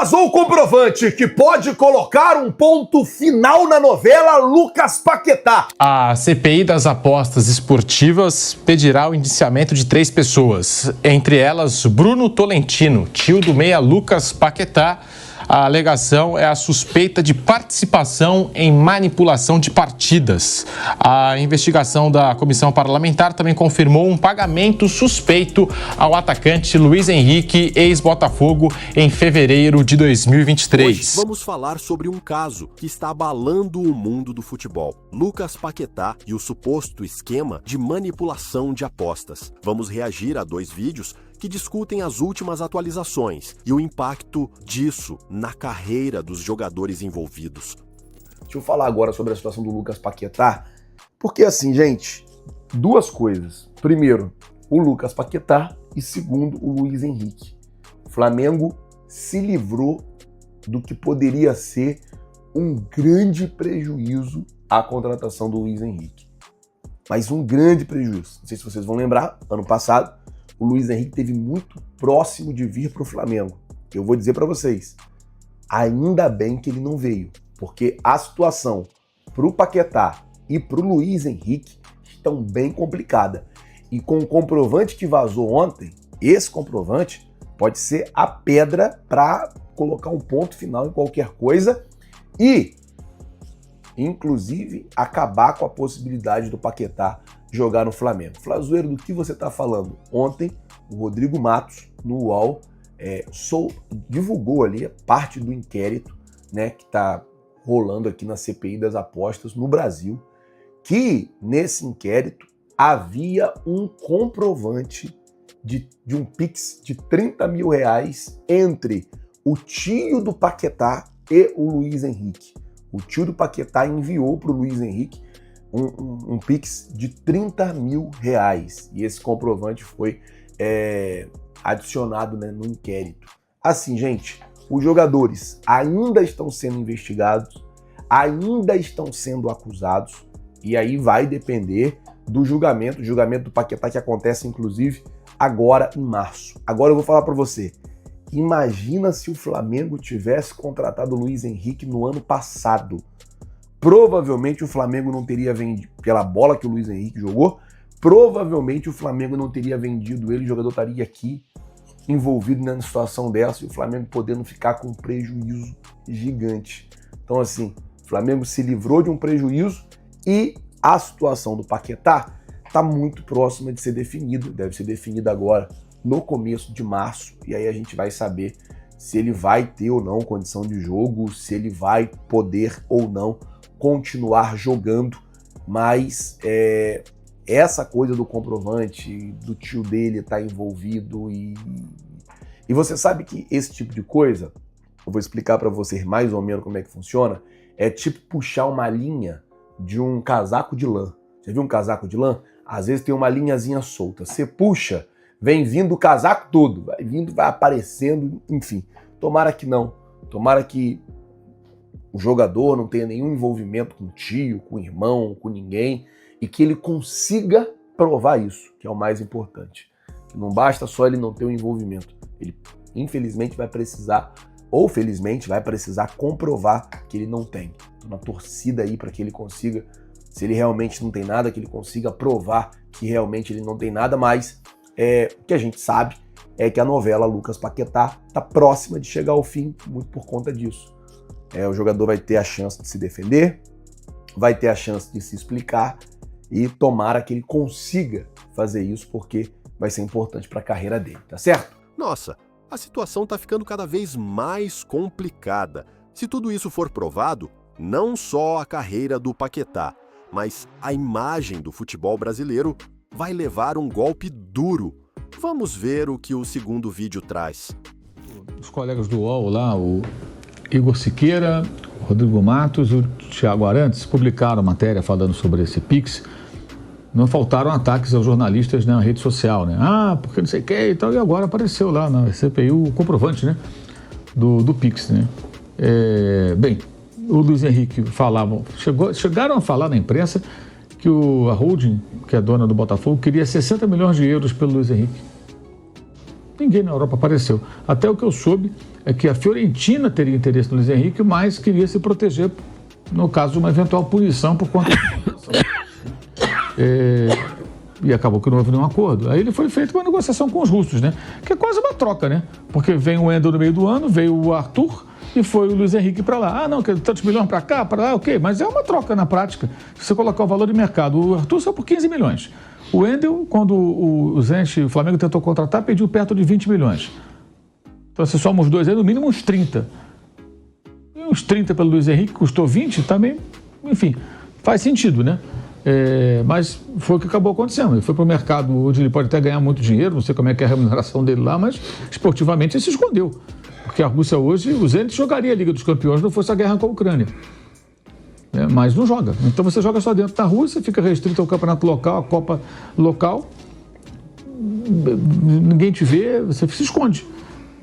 Vazou o comprovante que pode colocar um ponto final na novela Lucas Paquetá. A CPI das apostas esportivas pedirá o indiciamento de 3 pessoas, entre elas Bruno Tolentino, tio do meia Lucas Paquetá. A alegação é a suspeita de participação em manipulação de partidas. A investigação da comissão parlamentar também confirmou um pagamento suspeito ao atacante Luiz Henrique, ex-Botafogo, em fevereiro de 2023. Hoje vamos falar sobre um caso que está abalando o mundo do futebol. Lucas Paquetá e o suposto esquema de manipulação de apostas. Vamos reagir a 2 vídeos que discutem as últimas atualizações e o impacto disso na carreira dos jogadores envolvidos. Deixa eu falar agora sobre a situação do Lucas Paquetá, porque assim, gente, 2 coisas. Primeiro, o Lucas Paquetá e segundo, o Luiz Henrique. O Flamengo se livrou do que poderia ser um grande prejuízo à contratação do Luiz Henrique. Mas um grande prejuízo. Não sei se vocês vão lembrar, ano passado, o Luiz Henrique esteve muito próximo de vir para o Flamengo. Eu vou dizer para vocês, ainda bem que ele não veio, porque a situação para o Paquetá e para o Luiz Henrique estão bem complicada. E com o comprovante que vazou ontem, esse comprovante pode ser a pedra para colocar um ponto final em qualquer coisa e, inclusive, acabar com a possibilidade do Paquetá jogar no Flamengo. Flazoeiro, do que você está falando? Ontem, o Rodrigo Matos, no UOL, divulgou ali parte do inquérito, né, que está rolando aqui na CPI das apostas no Brasil, que nesse inquérito havia um comprovante de um Pix de 30 mil reais entre o tio do Paquetá e o Luiz Henrique. O tio do Paquetá enviou para o Luiz Henrique um Pix de 30 mil reais. E esse comprovante foi adicionado, né, no inquérito. Assim, gente, os jogadores ainda estão sendo investigados, ainda estão sendo acusados, e aí vai depender do julgamento do Paquetá, que acontece, inclusive, agora em março. Agora eu vou falar para você. Imagina se o Flamengo tivesse contratado o Luiz Henrique no ano passado. Provavelmente o Flamengo não teria vendido, pela bola que o Luiz Henrique jogou, provavelmente o Flamengo não teria vendido ele, o jogador estaria aqui envolvido na situação dessa e o Flamengo podendo ficar com um prejuízo gigante. Então assim, o Flamengo se livrou de um prejuízo e a situação do Paquetá está muito próxima de ser definida, deve ser definida agora no começo de março, e aí a gente vai saber se ele vai ter ou não condição de jogo, se ele vai poder ou não continuar jogando, mas essa coisa do comprovante, do tio dele estar envolvido e você sabe que esse tipo de coisa, eu vou explicar para vocês mais ou menos como é que funciona, é tipo puxar uma linha de um casaco de lã. Você viu um casaco de lã? Às vezes tem uma linhazinha solta, você puxa, vem vindo o casaco todo, vai vindo, vai aparecendo, enfim. Tomara que não, tomara que o jogador não tenha nenhum envolvimento com o tio, com o irmão, com ninguém, e que ele consiga provar isso, que é o mais importante. Não basta só ele não ter um envolvimento, ele infelizmente vai precisar, ou felizmente vai precisar comprovar que ele não tem. Tô na torcida aí para que ele consiga, se ele realmente não tem nada, que ele consiga provar que realmente ele não tem nada, mas o que a gente sabe é que a novela Lucas Paquetá está próxima de chegar ao fim, muito por conta disso. O jogador vai ter a chance de se defender, vai ter a chance de se explicar e tomara que ele consiga fazer isso, porque vai ser importante para a carreira dele, tá certo? Nossa, a situação está ficando cada vez mais complicada. Se tudo isso for provado, não só a carreira do Paquetá, mas a imagem do futebol brasileiro vai levar um golpe duro. Vamos ver o que o segundo vídeo traz. Os colegas do UOL lá, o Igor Siqueira, o Rodrigo Matos e o Thiago Arantes publicaram matéria falando sobre esse Pix. Não faltaram ataques aos jornalistas na rede social, né? Porque não sei o que e tal. E agora apareceu lá na CPI o comprovante, né? Do Pix, né? Bem, o Luiz Henrique chegaram a falar na imprensa que a holding, que é dona do Botafogo, queria 60 milhões de euros pelo Luiz Henrique. Ninguém na Europa apareceu. Até o que eu soube é que a Fiorentina teria interesse no Luiz Henrique, mas queria se proteger no caso de uma eventual punição por conta da e acabou que não houve nenhum acordo. Aí ele foi feito uma negociação com os russos, né? Que é quase uma troca, né? Porque vem o Wendel no meio do ano, veio o Arthur e foi o Luiz Henrique para lá. Ah, não, que tantos milhões para cá, para lá, ok. Mas é uma troca na prática. Se você colocar o valor de mercado, o Arthur saiu por 15 milhões. O Wendel, quando o Flamengo tentou contratar, pediu perto de 20 milhões. Então, se somos os dois aí, no mínimo uns 30. E uns 30 pelo Luiz Henrique, custou 20, também, enfim, faz sentido, né? Mas foi o que acabou acontecendo. Ele foi para o mercado onde ele pode até ganhar muito dinheiro, não sei como é que é a remuneração dele lá, mas esportivamente ele se escondeu. Porque a Rússia hoje, o Zenit jogaria a Liga dos Campeões, não fosse a guerra com a Ucrânia. Mas não joga. Então você joga só dentro da Rússia, fica restrito ao campeonato local, a Copa local, ninguém te vê, você se esconde.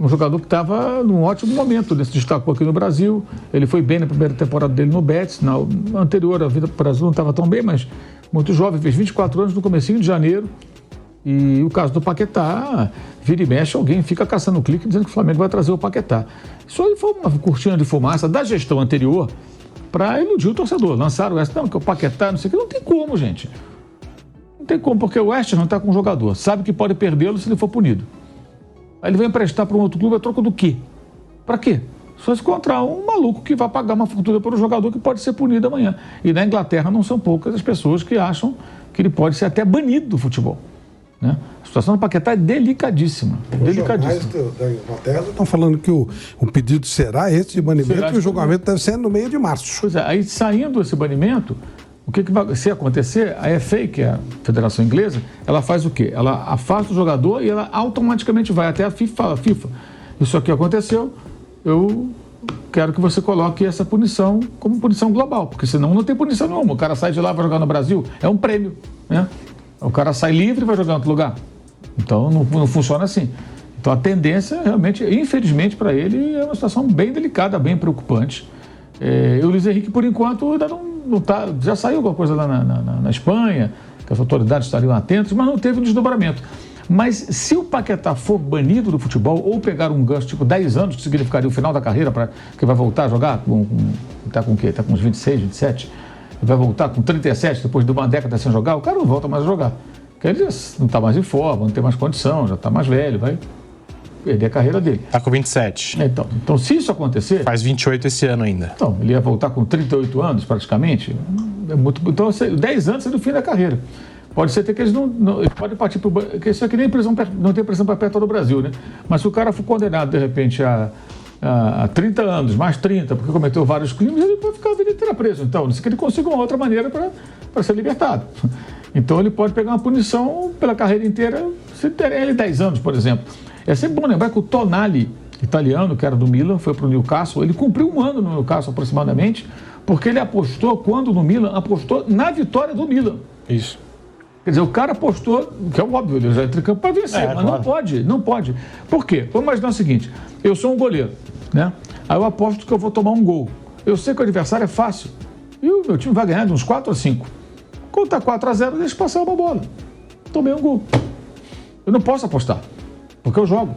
Um jogador que estava num ótimo momento, ele se destacou aqui no Brasil, ele foi bem na primeira temporada dele no Betis, na anterior a vida para o Brasil não estava tão bem, mas muito jovem, fez 24 anos no comecinho de janeiro, e o caso do Paquetá, vira e mexe, alguém fica caçando o clique dizendo que o Flamengo vai trazer o Paquetá. Isso aí foi uma cortina de fumaça da gestão anterior para iludir o torcedor. Lançaram essa, não, que o Paquetá, não sei o que, não tem como, gente. Não tem como, porque o West não está com o jogador, sabe que pode perdê-lo se ele for punido. Aí ele vai emprestar para um outro clube a troca do quê? Para quê? Só se encontrar um maluco que vai pagar uma fortuna para um jogador que pode ser punido amanhã. E na Inglaterra não são poucas as pessoas que acham que ele pode ser até banido do futebol. Né? A situação do Paquetá é delicadíssima. Os jornais da Inglaterra estão falando que o pedido será esse de banimento e o julgamento deve ser no meio de março. Pois é, aí saindo esse banimento, o que vai se acontecer? A FA, que é a Federação Inglesa, ela faz o quê? Ela afasta o jogador e ela automaticamente vai até a FIFA. Isso aqui aconteceu, eu quero que você coloque essa punição como punição global, porque senão não tem punição nenhuma. O cara sai de lá e vai jogar no Brasil, é um prêmio, né? O cara sai livre e vai jogar em outro lugar. Então não funciona assim. Então a tendência realmente, infelizmente para ele, é uma situação bem delicada, bem preocupante. E o Luiz Henrique, por enquanto, ainda não tá, já saiu alguma coisa lá na Espanha, que as autoridades estariam atentas, mas não teve um desdobramento. Mas se o Paquetá for banido do futebol ou pegar um gancho tipo 10 anos, que significaria o final da carreira, que vai voltar a jogar, está com o quê? Está com uns 26, 27, vai voltar com 37, depois de uma década sem jogar, o cara não volta mais a jogar. Porque ele já não está mais em forma, não tem mais condição, já está mais velho, vai perder a carreira dele. Está com 27. Então, se isso acontecer... Faz 28 esse ano ainda. Então, ele ia voltar com 38 anos, praticamente. Então, 10 anos é do fim da carreira. Pode ser até que eles não podem partir para o... Isso aqui nem prisão, não tem prisão perpétua no Brasil, né? Mas se o cara for condenado, de repente, a 30 anos, mais 30, porque cometeu vários crimes, ele pode ficar a vida inteira preso. Então, isso que ele consiga uma outra maneira para ser libertado. Então, ele pode pegar uma punição pela carreira inteira, se der ele 10 anos, por exemplo. É sempre bom lembrar que o Tonali, italiano, que era do Milan, foi para o Newcastle, ele cumpriu um ano no Newcastle aproximadamente, porque ele apostou, quando no Milan, apostou na vitória do Milan. Isso. Quer dizer, o cara apostou, que é óbvio, ele já entra em campo para vencer, mas claro. não pode. Por quê? Vamos imaginar o seguinte, eu sou um goleiro, né? Aí eu aposto que eu vou tomar um gol. Eu sei que o adversário é fácil, e o meu time vai ganhar de uns 4 a 5. Quando está 4-0, deixa passar uma bola. Tomei um gol. Eu não posso apostar, porque eu jogo.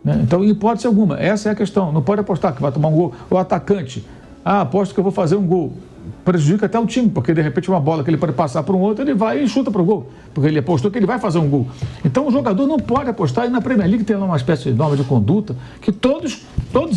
Né? Então, em hipótese alguma, essa é a questão. Não pode apostar que vai tomar um gol. O atacante, aposto que eu vou fazer um gol. Prejudica até o time, porque de repente uma bola que ele pode passar para um outro, ele vai e chuta para o gol, porque ele apostou que ele vai fazer um gol. Então o jogador não pode apostar, e na Premier League tem lá uma espécie de norma de conduta, que todos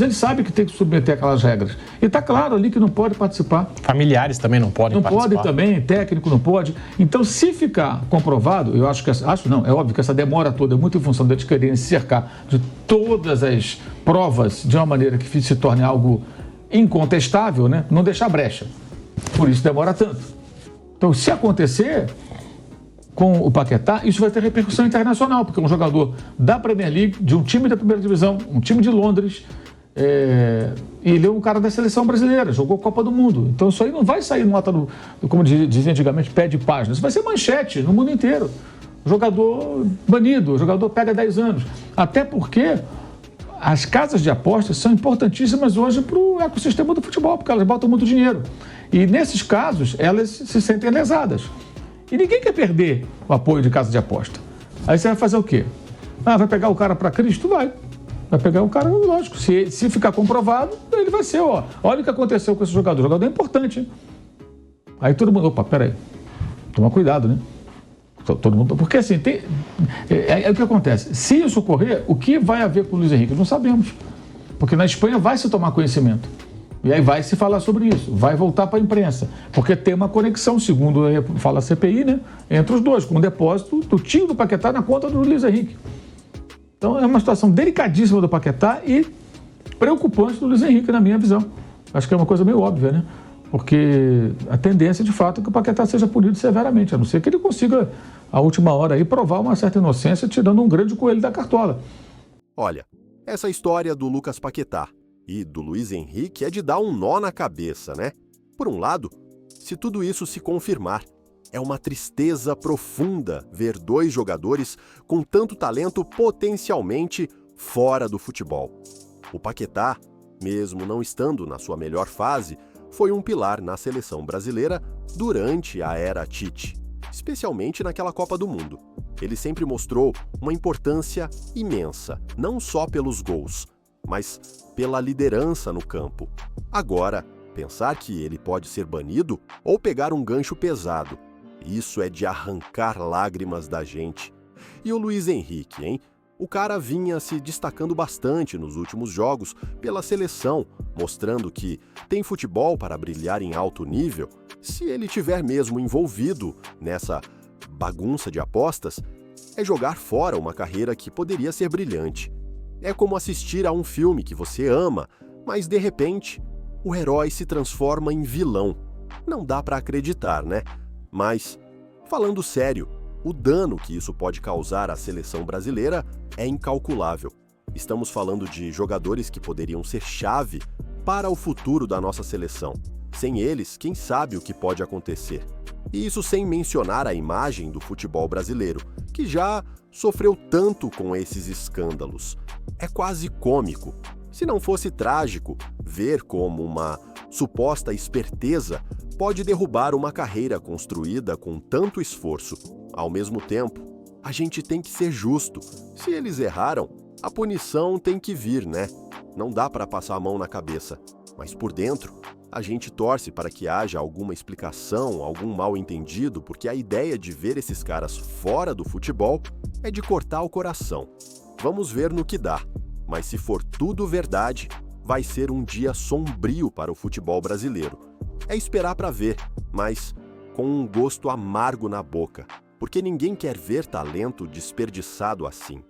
eles sabem que tem que submeter aquelas regras. E está claro ali que não pode participar. Familiares também não podem participar. Não pode também, técnico não pode. Então, se ficar comprovado, eu acho que... é óbvio que essa demora toda é muito em função deles quererem se cercar de todas as provas de uma maneira que se torne algo incontestável, né? Não deixar brecha. Por isso demora tanto. Então, se acontecer com o Paquetá, isso vai ter repercussão internacional, porque é um jogador da Premier League, de um time da primeira divisão, um time de Londres, e ele é um cara da seleção brasileira, jogou Copa do Mundo. Então, isso aí não vai sair nota como dizia antigamente, pé de página. Isso vai ser manchete no mundo inteiro. O jogador banido, o jogador pega 10 anos. Até porque as casas de apostas são importantíssimas hoje para o ecossistema do futebol, porque elas botam muito dinheiro. E nesses casos, elas se sentem lesadas. E ninguém quer perder o apoio de casa de aposta. Aí você vai fazer o quê? Ah, vai pegar o cara para Cristo? Vai pegar o cara, lógico. Se ficar comprovado, ele vai ser, ó. Olha o que aconteceu com esse jogador. O jogador é importante, hein? Aí todo mundo, opa, peraí. Toma cuidado, né? Todo mundo, porque assim, é o que acontece. Se isso ocorrer, o que vai haver com o Luiz Henrique? Não sabemos. Porque na Espanha vai se tomar conhecimento. E aí vai se falar sobre isso. Vai voltar para a imprensa. Porque tem uma conexão, segundo fala a CPI, né? Entre os dois, com o depósito do tio do Paquetá na conta do Luiz Henrique. Então é uma situação delicadíssima do Paquetá e preocupante do Luiz Henrique, na minha visão. Acho que é uma coisa meio óbvia, né? Porque a tendência, de fato, é que o Paquetá seja punido severamente, a não ser que ele consiga, à última hora, aí, provar uma certa inocência, tirando um grande coelho da cartola. Olha, essa história do Lucas Paquetá e do Luiz Henrique é de dar um nó na cabeça, né? Por um lado, se tudo isso se confirmar, é uma tristeza profunda ver dois jogadores com tanto talento potencialmente fora do futebol. O Paquetá, mesmo não estando na sua melhor fase, foi um pilar na seleção brasileira durante a era Tite, especialmente naquela Copa do Mundo. Ele sempre mostrou uma importância imensa, não só pelos gols, mas pela liderança no campo. Agora, pensar que ele pode ser banido ou pegar um gancho pesado, isso é de arrancar lágrimas da gente. E o Luiz Henrique, hein? O cara vinha se destacando bastante nos últimos jogos pela seleção, mostrando que tem futebol para brilhar em alto nível. Se ele tiver mesmo envolvido nessa bagunça de apostas, é jogar fora uma carreira que poderia ser brilhante. É como assistir a um filme que você ama, mas de repente o herói se transforma em vilão. Não dá para acreditar, né? Mas, falando sério, o dano que isso pode causar à seleção brasileira é incalculável. Estamos falando de jogadores que poderiam ser chave para o futuro da nossa seleção. Sem eles, quem sabe o que pode acontecer? E isso sem mencionar a imagem do futebol brasileiro, que já sofreu tanto com esses escândalos. É quase cômico, se não fosse trágico, ver como uma suposta esperteza pode derrubar uma carreira construída com tanto esforço. Ao mesmo tempo, a gente tem que ser justo. Se eles erraram, a punição tem que vir, né? Não dá para passar a mão na cabeça. Mas por dentro, a gente torce para que haja alguma explicação, algum mal-entendido, porque a ideia de ver esses caras fora do futebol é de cortar o coração. Vamos ver no que dá. Mas se for tudo verdade, vai ser um dia sombrio para o futebol brasileiro. É esperar para ver, mas com um gosto amargo na boca, porque ninguém quer ver talento desperdiçado assim.